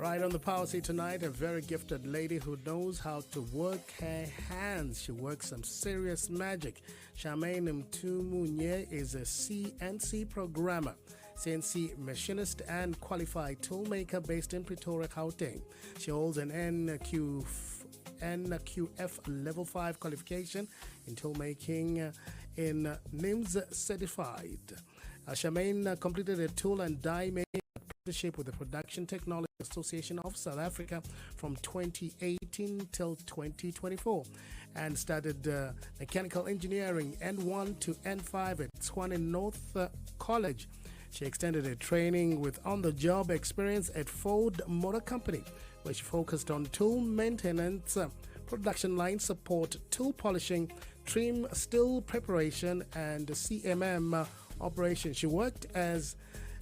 Right on the power seat tonight, a very gifted lady who knows how to work her hands. She works some serious magic. Charmaine Mthimunye is a CNC programmer, CNC machinist, and qualified toolmaker based in Pretoria, Gauteng. She holds an NQF Level 5 qualification in toolmaking in NIMS certified. Charmaine completed a tool and die making apprenticeship with the Production Technology Association of South Africa from 2018 till 2024 and studied mechanical engineering N1 to N5 at Tshwane North College. She extended her training with on-the-job experience at Ford Motor Company, where she focused on tool maintenance, production line support, tool polishing, trim steel preparation, and CMM operation. She worked as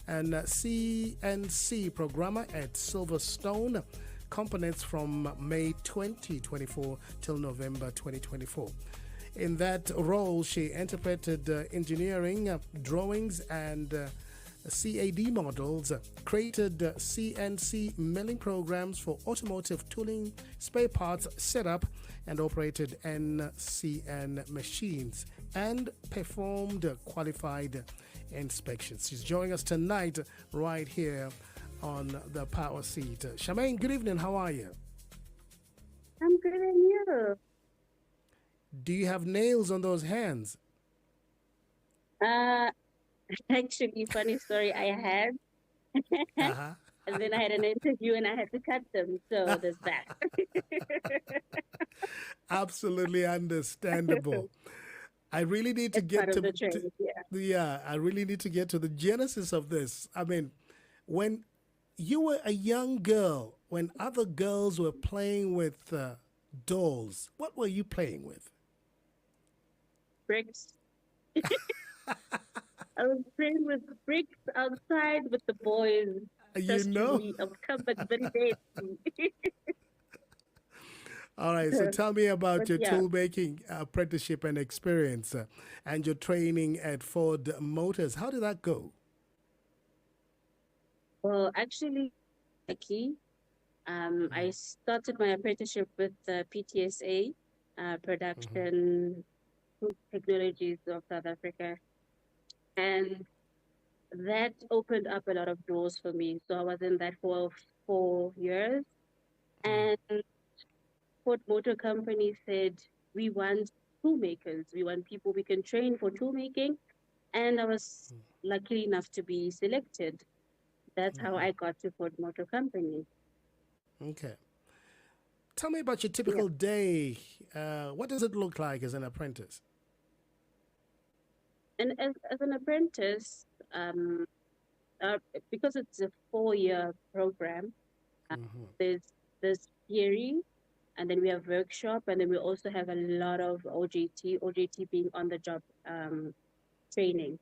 an CNC programmer at Silverstone Components from May 2024 till November 2024. In that role, she interpreted engineering drawings and CAD models, created CNC milling programs for automotive tooling, spare parts, set up and operated NCN machines, and performed qualified inspections. She's joining us tonight right here on the power seat. Charmaine, good evening. How are you? I'm good, and you? Do you have nails on those hands? Actually, funny story, I had. Uh-huh. And then I had an interview and I had to cut them. So there's that. Absolutely understandable. I really need to It's get part of the to training, yeah. I really need to get to the genesis of this. I mean, when you were a young girl, when other girls were playing with dolls, what were you playing with? Bricks. I was playing with bricks outside with the boys. You know? I've come back very late. All right, so tell me about But your yeah. tool making apprenticeship and experience and your training at Ford Motors. How did that go? Well, actually, I started my apprenticeship with PTSA, Production Technologies of South Africa. And that opened up a lot of doors for me. So I was in that for 4 years. And Ford Motor Company said, we want toolmakers. We want people we can train for toolmaking. And I was lucky enough to be selected. That's how I got to Ford Motor Company. Okay. Tell me about your typical day. What does it look like as an apprentice? And as an apprentice, because it's a 4-year program, there's theory, and then we have workshop, and then we also have a lot of OJT being on the job training.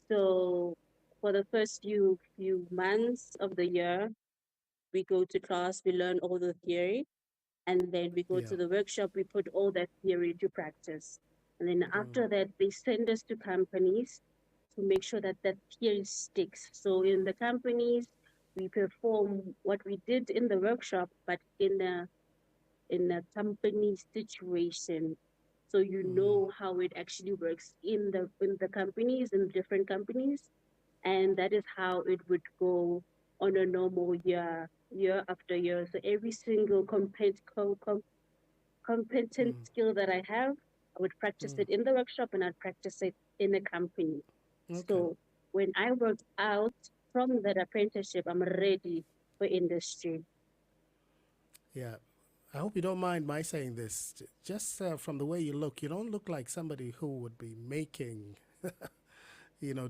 So for the first few months of the year, we go to class, we learn all the theory, and then we go to the workshop, we put all that theory to practice. And then after that, they send us to companies to make sure that that theory sticks. So in the companies, we perform what we did in the workshop, but in a company situation. So you know how it actually works in the companies, in different companies. And that is how it would go on a normal year after year. So every single competent skill that I have, I would practice it in the workshop and I'd practice it in the company. Okay. So when I worked out from that apprenticeship, I'm ready for industry. Yeah. I hope you don't mind my saying this. Just from the way you don't look like somebody who would be making,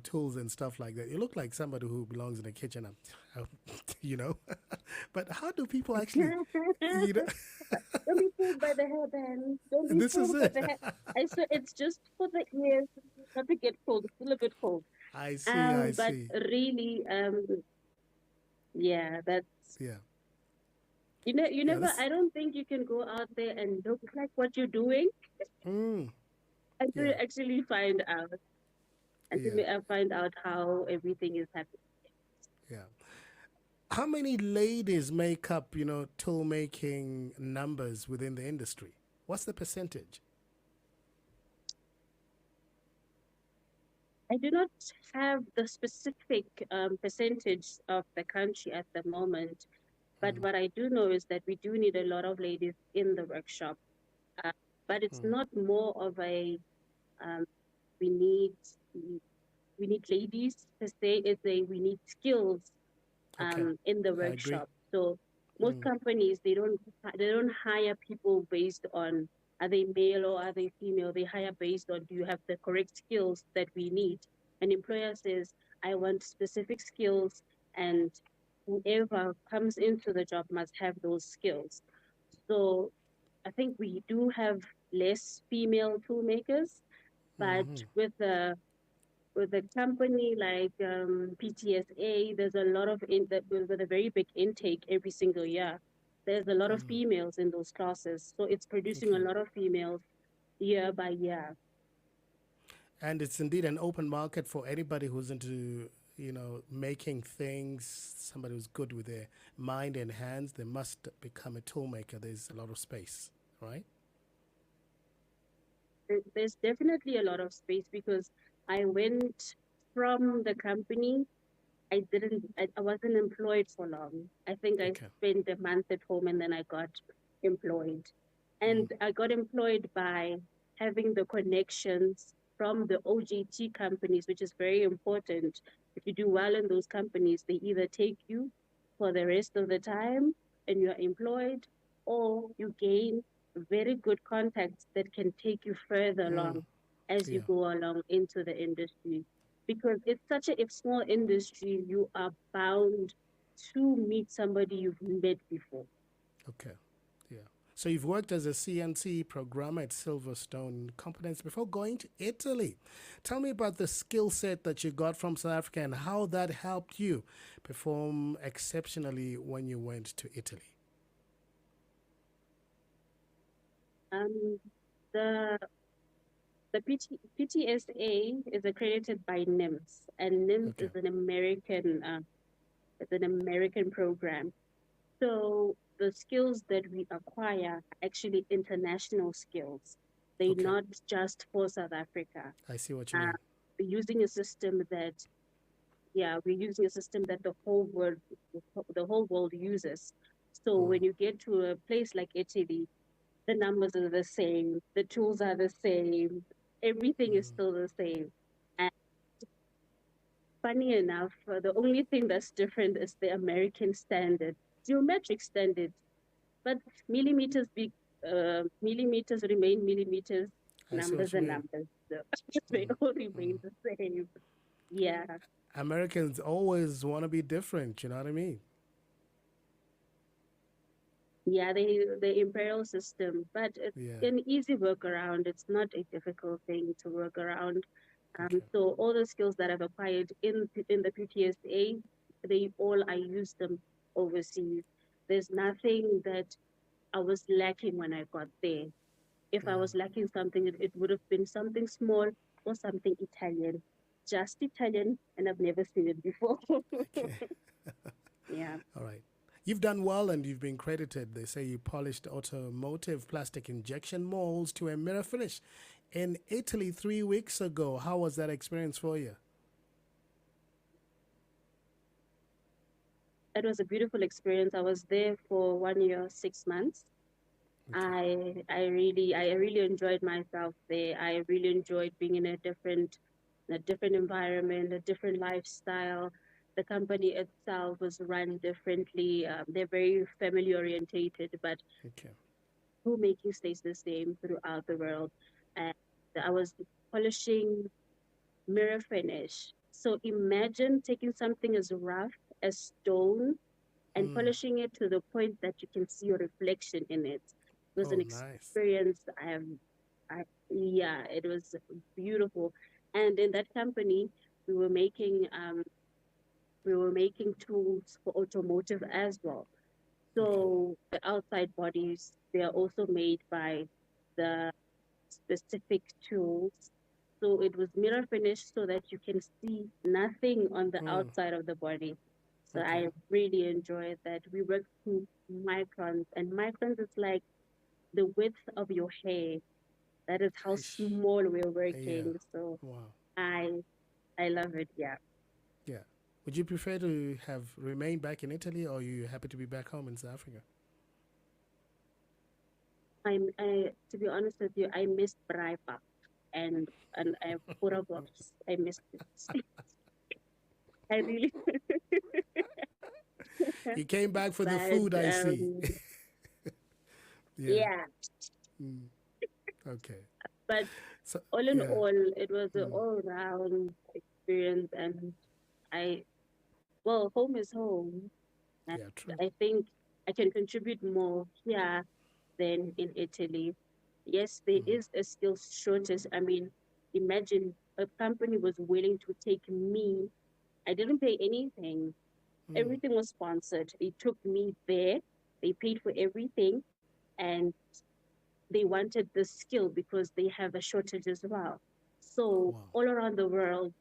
tools and stuff like that. You look like somebody who belongs in the kitchen, But how do people actually, Don't be fooled by the hairband. Don't be This is fooled by it. the hair. It's just for the ears, not to get cold. It's still a bit cold. I see. But really, that's... Yeah. You never. I don't think you can go out there and look like what you're doing until you actually find out. Until I find out how everything is happening. Yeah. How many ladies make up, tool making numbers within the industry? What's the percentage? I do not have the specific percentage of the country at the moment, but what I do know is that we do need a lot of ladies in the workshop. Uh, but it's not more of a um, we need we need ladies per se. It's a we need skills Okay, in the I agree. workshop. So most companies they don't hire people based on are they male or are they female. They hire based on do you have the correct skills that we need. An employer says I want specific skills, and whoever comes into the job must have those skills. So I think we do have less female toolmakers, but with a company like PTSA, there's a lot of with a very big intake every single year. There's a lot of females in those classes, so it's producing a Okay. lot of females year by year. And it's indeed an open market for anybody who's into, making things, somebody who's good with their mind and hands, they must become a tool maker. There's a lot of space, right? There's definitely a lot of space because I went from the company. I wasn't employed for long. I think I Okay. spent a month at home and then I got employed. And I got employed by having the connections from the OJT companies, which is very important. If you do well in those companies, they either take you for the rest of the time and you're employed, or you gain very good contacts that can take you further along as you Yeah. go along into the industry. Because it's such a small industry, you are bound to meet somebody you've met before. Okay. Yeah. So you've worked as a CNC programmer at Silverstone Components before going to Italy. Tell me about the skill set that you got from South Africa and how that helped you perform exceptionally when you went to Italy. Um, the PTSA is accredited by NIMS, and NIMS Okay. is an American program. So the skills that we acquire are actually international skills. They're Okay. not just for South Africa. I see what you Uh, mean. we're using a system that, yeah, we're using a system that the whole world uses. So when you get to a place like Italy, the numbers are the same, the tools are the same, everything is still the same. And funny enough, the only thing that's different is the American standard, geometric standard, but millimeters millimeters remain millimeters, I see numbers what you are mean. numbers. So they all remain the same. Yeah. Americans always want to be different, you know what I mean? Yeah, the imperial system, but it's Yeah. an easy workaround. It's not a difficult thing to work around. Okay. So all the skills that I've acquired in the PTSA, I use them overseas. There's nothing that I was lacking when I got there. If I was lacking something, it would have been something small or something Italian, just Italian, and I've never seen it before. Okay. Yeah. All right. You've done well and you've been credited. They say you polished automotive plastic injection molds to a mirror finish in Italy 3 weeks ago. How was that experience for you? It was a beautiful experience. I was there for 1 year, 6 months. Okay. I really enjoyed myself there. I really enjoyed being in a different environment, a different lifestyle. The company itself was run differently. They're very family orientated, but Okay. toolmaking stays the same throughout the world. And I was polishing mirror finish. So imagine taking something as rough as stone and polishing it to the point that you can see your reflection in it. It was Oh, an nice. experience. Yeah, it was beautiful. And in that company, we were making um, we were making tools for automotive as well. Okay. So the outside bodies, they are also made by the specific tools. So it was mirror finished so that you can see nothing on the outside of the body. So I really enjoyed that. We worked to microns, and microns is like the width of your hair. That is how small we're Yeah. working. So Wow. I I love it. Yeah. Yeah. Would you prefer to have remained back in Italy, or are you happy to be back home in South Africa? To be honest with you, I missed Braipa and Pura Box. I missed it. I really. You came back for the food, But I see. Yeah. yeah. Mm. Okay. But So all in yeah. all, it was an Mm. all-round experience, and I home is home, and Yeah. True. I think I can contribute more here than in Italy. Yes, there is a skills shortage. I mean, imagine a company was willing to take me. I didn't pay anything. Mm. Everything was sponsored. They took me there. They paid for everything, and they wanted the skill because they have a shortage as well. So Wow. all around the world,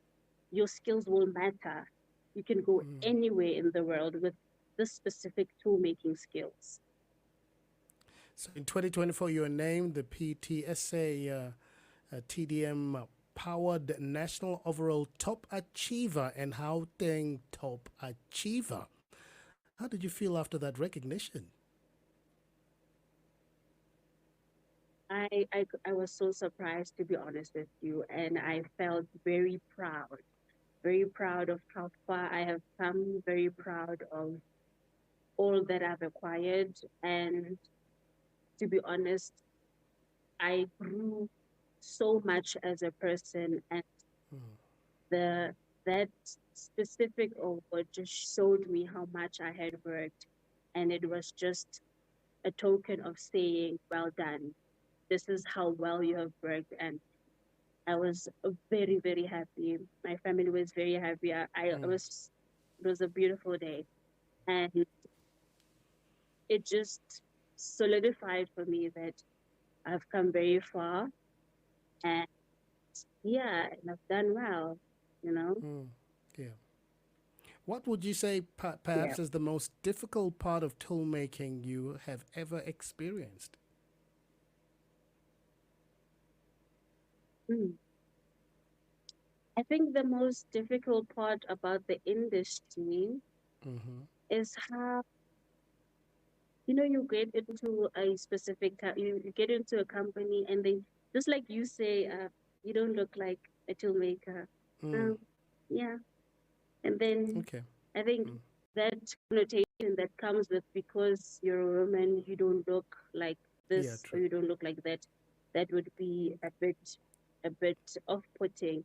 your skills will matter. You can go anywhere in the world with this specific tool making skills. So in 2024, you were named the PTSA TDM Powered National Overall Top Achiever and Gauteng Top Achiever. How did you feel after that recognition? I was so surprised, to be honest with you, and I felt very proud of how far I have come, very proud of all that I've acquired. And to be honest, I grew so much as a person, and the that specific award just showed me how much I had worked, and it was just a token of saying, "Well done. This is how well you have worked." And I was very, very happy. My family was very happy. I was. It was a beautiful day, and it just solidified for me that I've come very far, and yeah, and I've done well. You know. Yeah. What would you say Yeah. perhaps is the most difficult part of tool making you have ever experienced? Mm. I think the most difficult part about the industry is how, you get into a specific you get into a company, and then just like you say, you don't look like a toolmaker. Um, yeah, and then Okay. I think that connotation that comes with, because you're a woman, you don't look like Yeah, this or true. you don't look like that. That would be a bit off-putting.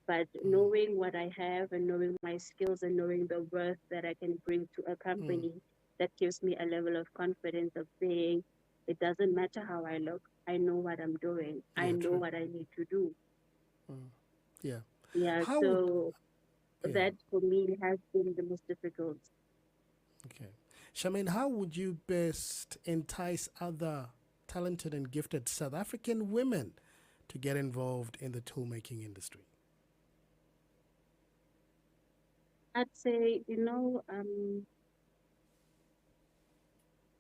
But knowing what I have and knowing my skills and knowing the worth that I can bring to a company, that gives me a level of confidence of saying, it doesn't matter how I look. I know what I'm doing. I Yeah, know true. what I need to do. Yeah. Yeah, How would so yeah. that for me has been the most difficult. Okay. Charmaine, how would you best entice other talented and gifted South African women to get involved in the tool making industry? I'd say,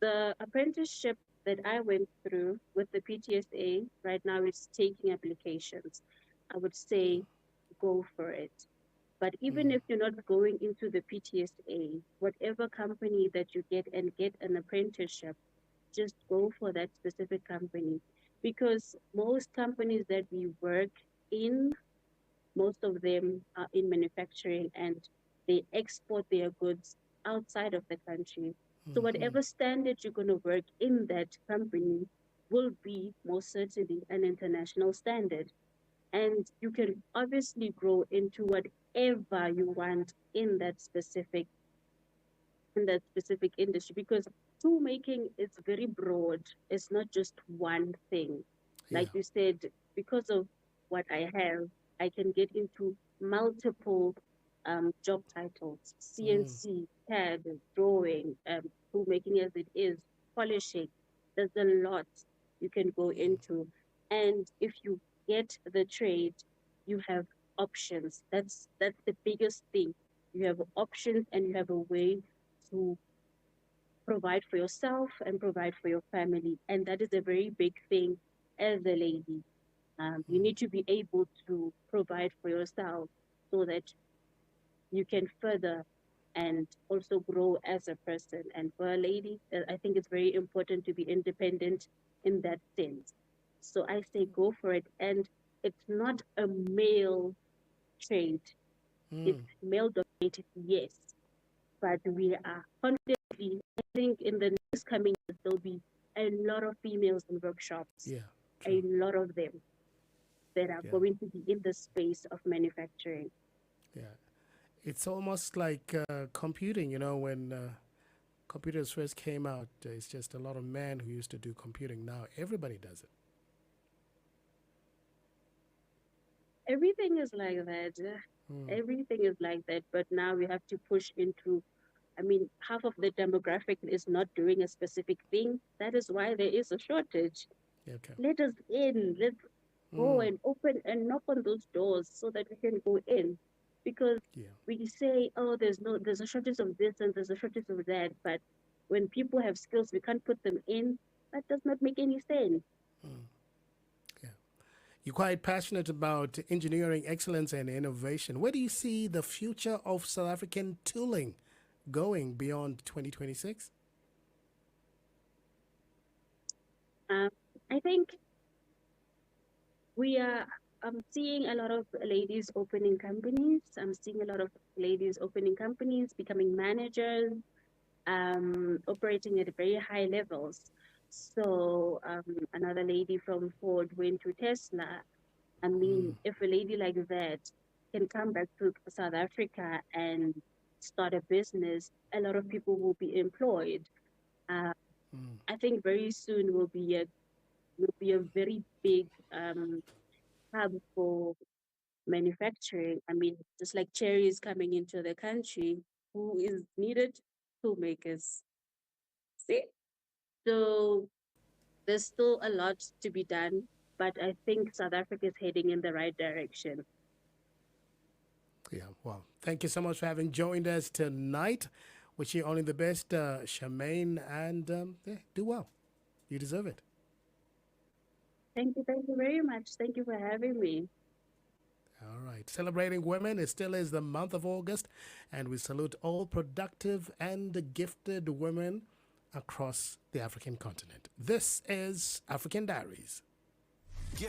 the apprenticeship that I went through with the PTSA right now is taking applications. I would say go for it. But even if you're not going into the PTSA, whatever company that you get and get an apprenticeship, just go for that specific company. Because most companies that we work in, most of them are in manufacturing, and they export their goods outside of the country. So whatever standard you're going to work in that company will be most certainly an international standard. And you can obviously grow into whatever you want in that specific industry, because tool making is very broad. It's not just one thing. Yeah. Like you said, because of what I have, I can get into multiple job titles: CNC, CAD, drawing, tool making as it is, polishing. There's a lot you can go into. And if you get the trade, you have options. That's the biggest thing. you have options, and you have a way to provide for yourself and provide for your family. And that is a very big thing as a lady. You need to be able to provide for yourself so that you can further and also grow as a person. And for a lady, I think it's very important to be independent in that sense. So I say go for it. And it's not a male trade, it's male dominated, yes. But we are constantly, I think in the next coming years, there'll be a lot of females in workshops, Yeah, a true. lot of them that are Yeah, going to be in the space of manufacturing. yeah. It's almost like computing, when computers first came out, it's just a lot of men who used to do computing. Now everybody does it. Everything is like that. Everything is like that. But now we have to push into, I mean, half of the demographic is not doing a specific thing. That is why there is a shortage. Okay. Let us in. Let's go and open and knock on those doors so that we can go in. Because Yeah. we say, oh, there's a shortage of this and there's a shortage of that. But when people have skills, we can't put them in. That does not make any sense. Yeah. You're quite passionate about engineering excellence and innovation. Where do you see the future of South African tooling going beyond 2026? Um, I think we are I'm seeing a lot of ladies opening companies. I'm seeing a lot of ladies opening companies, becoming managers, operating at very high levels. So another lady from Ford went to Tesla. I mean, if a lady like that can come back to South Africa and start a business, a lot of people will be employed. Uh, I think very soon will be a very big hub for manufacturing. I mean, just like cherries coming into the country, who is needed? Toolmakers. See? So there's still a lot to be done, but I think South Africa is heading in the right direction. Yeah, well, thank you so much for having joined us tonight. Wish you only the best, Charmaine, and yeah, do well. You deserve it. Thank you very much. Thank you for having me. All right. Celebrating women, it still is the month of August, and we salute all productive and gifted women across the African continent. This is African Diaries.